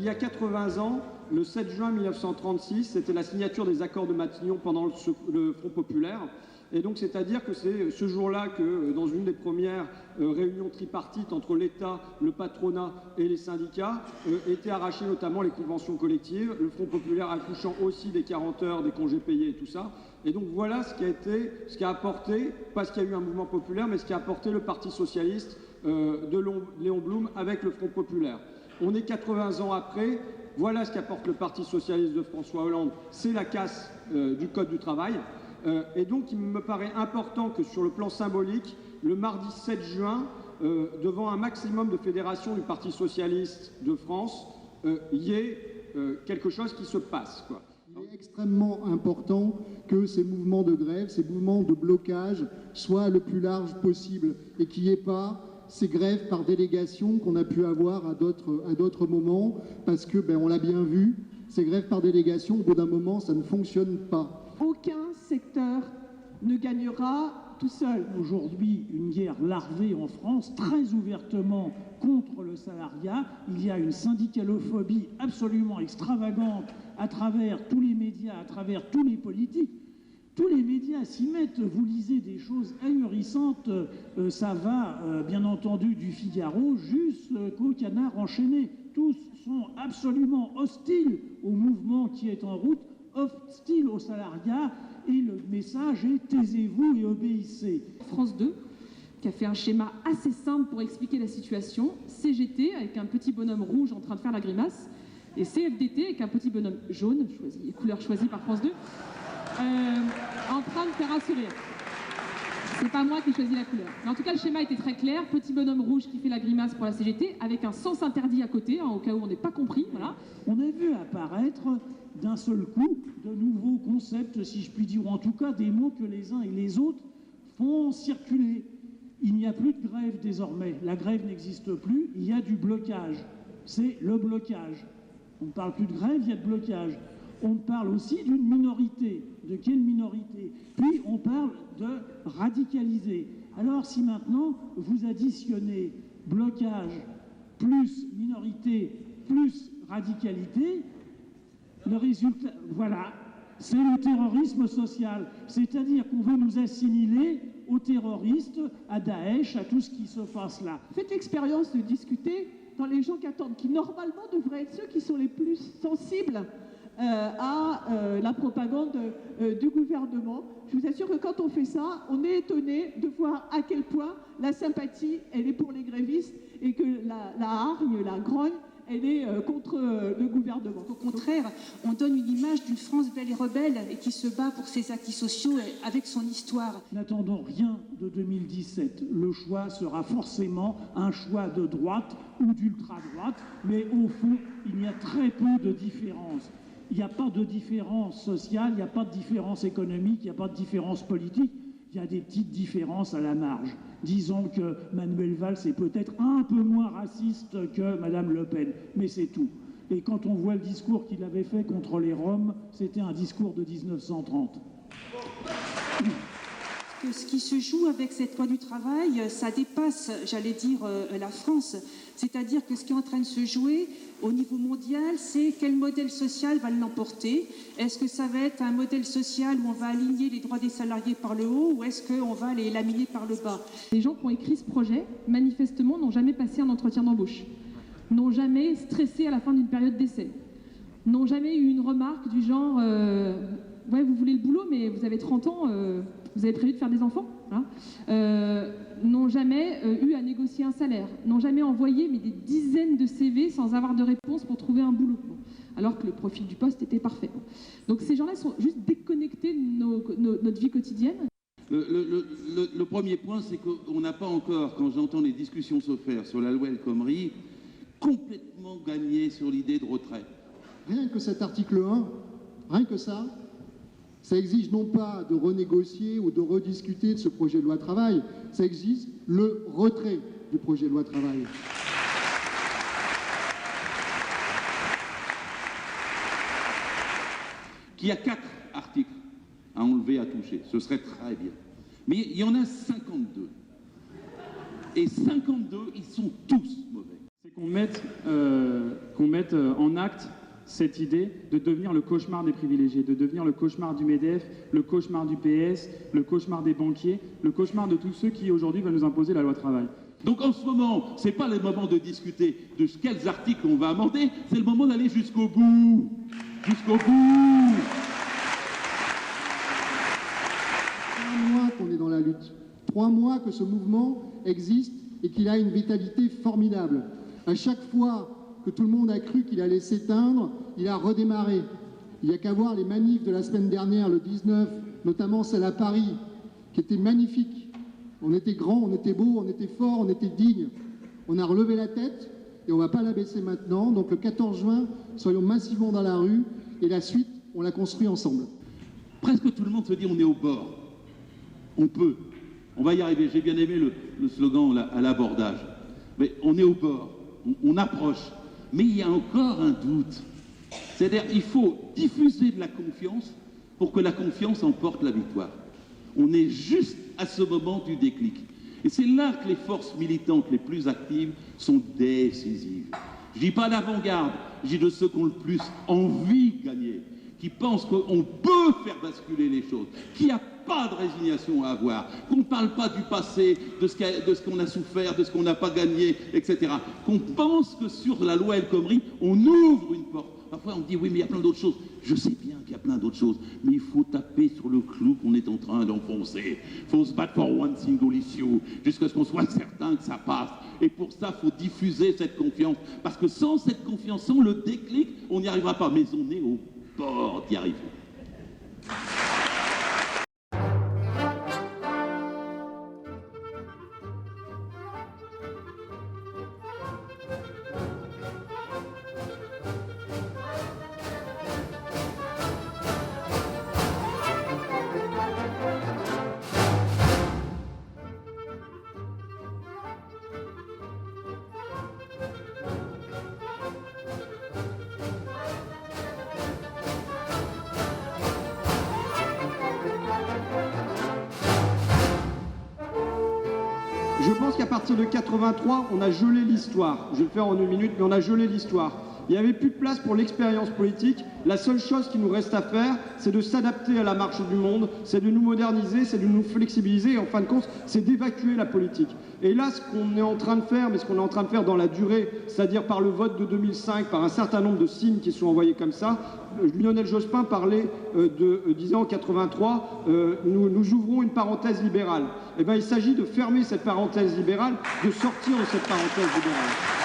y a 80 ans, le 7 juin 1936, c'était la signature des accords de Matignon pendant le Front populaire. Et donc, c'est-à-dire que c'est ce jour-là que, dans une des premières réunions tripartites entre l'État, le patronat et les syndicats, étaient arrachées notamment les conventions collectives, le Front populaire accouchant aussi des 40 heures, des congés payés et tout ça. Et donc, voilà ce qui a apporté, pas ce qu'il y a eu un mouvement populaire, mais ce qui a apporté le Parti socialiste de Léon Blum avec le Front populaire. On est 80 ans après, voilà ce qu'apporte le Parti socialiste de François Hollande, c'est la casse du Code du travail. Et donc, il me paraît important que sur le plan symbolique, le mardi 7 juin, devant un maximum de fédérations du Parti socialiste de France, il y ait quelque chose qui se passe, quoi. Il est extrêmement important que ces mouvements de grève, ces mouvements de blocage soient le plus large possible et qu'il n'y ait pas ces grèves par délégation qu'on a pu avoir à d'autres moments, parce que, on l'a bien vu, ces grèves par délégation, au bout d'un moment, ça ne fonctionne pas. Aucun secteur ne gagnera tout seul. Aujourd'hui, une guerre larvée en France, très ouvertement contre le salariat. Il y a une syndicalophobie absolument extravagante à travers tous les médias, à travers tous les politiques. Tous les médias s'y mettent, vous lisez des choses ahurissantes, ça va bien entendu du Figaro jusqu'au Canard enchaîné. Tous sont absolument hostiles au mouvement qui est en route, hostiles au salariat, et le message est taisez-vous et obéissez. France 2, qui a fait un schéma assez simple pour expliquer la situation, CGT avec un petit bonhomme rouge en train de faire la grimace, et CFDT avec un petit bonhomme jaune, couleur choisie par France 2, en train de faire un sourire. C'est pas moi qui choisis la couleur. Mais en tout cas, le schéma était très clair. Petit bonhomme rouge qui fait la grimace pour la CGT, avec un sens interdit à côté, au cas où on n'est pas compris. Voilà. On a vu apparaître d'un seul coup de nouveaux concepts, si je puis dire, ou en tout cas des mots que les uns et les autres font circuler. Il n'y a plus de grève désormais. La grève n'existe plus, il y a du blocage. C'est le blocage. On ne parle plus de grève, il y a de blocage. On parle aussi d'une minorité. De quelle minorité? Puis on parle de radicaliser. Alors si maintenant vous additionnez blocage plus minorité plus radicalité, le résultat, voilà, c'est le terrorisme social. C'est-à-dire qu'on veut nous assimiler aux terroristes, à Daesh, à tout ce qui se passe là. Faites l'expérience de discuter dans les gens qui attendent, qui normalement devraient être ceux qui sont les plus sensibles à la propagande du gouvernement. Je vous assure que quand on fait ça, on est étonné de voir à quel point la sympathie, elle est pour les grévistes et que la hargne, la grogne, elle est contre le gouvernement. Au contraire, on donne une image d'une France belle et rebelle et qui se bat pour ses acquis sociaux avec son histoire. N'attendons rien de 2017. Le choix sera forcément un choix de droite ou d'ultra-droite, mais au fond, il y a très peu de différence. Il n'y a pas de différence sociale, il n'y a pas de différence économique, il n'y a pas de différence politique. Il y a des petites différences à la marge. Disons que Manuel Valls est peut-être un peu moins raciste que Madame Le Pen, mais c'est tout. Et quand on voit le discours qu'il avait fait contre les Roms, c'était un discours de 1930. Que ce qui se joue avec cette loi du travail, ça dépasse, j'allais dire, la France. C'est-à-dire que ce qui est en train de se jouer au niveau mondial, c'est quel modèle social va l'emporter. Est-ce que ça va être un modèle social où on va aligner les droits des salariés par le haut ou est-ce qu'on va les laminer par le bas? Les gens qui ont écrit ce projet, manifestement, n'ont jamais passé un entretien d'embauche, n'ont jamais stressé à la fin d'une période d'essai, n'ont jamais eu une remarque du genre ouais, vous voulez le boulot, mais vous avez 30 ans, vous avez prévu de faire des enfants, hein, n'ont jamais eu à négocier un salaire, n'ont jamais envoyé des dizaines de CV sans avoir de réponse pour trouver un boulot, alors que le profil du poste était parfait. Donc ces gens-là sont juste déconnectés de notre vie quotidienne. Le premier point, c'est qu'on n'a pas encore, quand j'entends les discussions se faire sur la loi El Khomri, complètement gagné sur l'idée de retrait. Rien que cet article 1, rien que ça exige non pas de renégocier ou de rediscuter de ce projet de loi travail, ça exige le retrait du projet de loi travail. Qu'il y a 4 articles à enlever, à toucher, ce serait très bien. Mais il y en a 52. Et 52, ils sont tous mauvais. qu'on mette en acte cette idée de devenir le cauchemar des privilégiés, de devenir le cauchemar du MEDEF, le cauchemar du PS, le cauchemar des banquiers, le cauchemar de tous ceux qui aujourd'hui veulent nous imposer la loi travail. Donc en ce moment, ce n'est pas le moment de discuter de quels articles on va amender, c'est le moment d'aller jusqu'au bout. Jusqu'au bout. 3 mois qu'on est dans la lutte. 3 mois que ce mouvement existe et qu'il a une vitalité formidable. À chaque fois que tout le monde a cru qu'il allait s'éteindre, il a redémarré. Il n'y a qu'à voir les manifs de la semaine dernière, le 19, notamment celle à Paris, qui était magnifique. On était grand, on était beau, on était fort, on était digne. On a relevé la tête et on ne va pas la baisser maintenant. Donc le 14 juin, soyons massivement dans la rue et la suite, on la construit ensemble. Presque tout le monde se dit on est au bord. On peut. On va y arriver. J'ai bien aimé le slogan à l'abordage. Mais on est au bord. On approche. Mais il y a encore un doute. C'est-à-dire il faut diffuser de la confiance pour que la confiance emporte la victoire. On est juste à ce moment du déclic. Et c'est là que les forces militantes les plus actives sont décisives. Je ne dis pas l'avant-garde, je dis de ceux qui ont le plus envie de gagner, qui pensent qu'on peut faire basculer les choses, qu'il n'y a pas de résignation à avoir, qu'on ne parle pas du passé, de ce qu'on a souffert, de ce qu'on n'a pas gagné, etc. Qu'on pense que sur la loi El Khomri, on ouvre une porte. Parfois on me dit oui mais il y a plein d'autres choses. Je sais bien qu'il y a plein d'autres choses, mais il faut taper sur le clou qu'on est en train d'enfoncer. Il faut se battre for one single issue, jusqu'à ce qu'on soit certain que ça passe. Et pour ça, il faut diffuser cette confiance. Parce que sans cette confiance, sans le déclic, on n'y arrivera pas. Mais on est au bord d'y arriver. Je pense qu'à partir de 83, on a gelé l'histoire. Je vais le faire en 1 minute, mais on a gelé l'histoire. Il n'y avait plus de place pour l'expérience politique. La seule chose qui nous reste à faire, c'est de s'adapter à la marche du monde, c'est de nous moderniser, c'est de nous flexibiliser, et en fin de compte, c'est d'évacuer la politique. Et là, ce qu'on est en train de faire, mais ce qu'on est en train de faire dans la durée, c'est-à-dire par le vote de 2005, par un certain nombre de signes qui sont envoyés comme ça, Lionel Jospin parlait disant en 83, nous ouvrons une parenthèse libérale. Eh bien, il s'agit de fermer cette parenthèse libérale, de sortir de cette parenthèse libérale.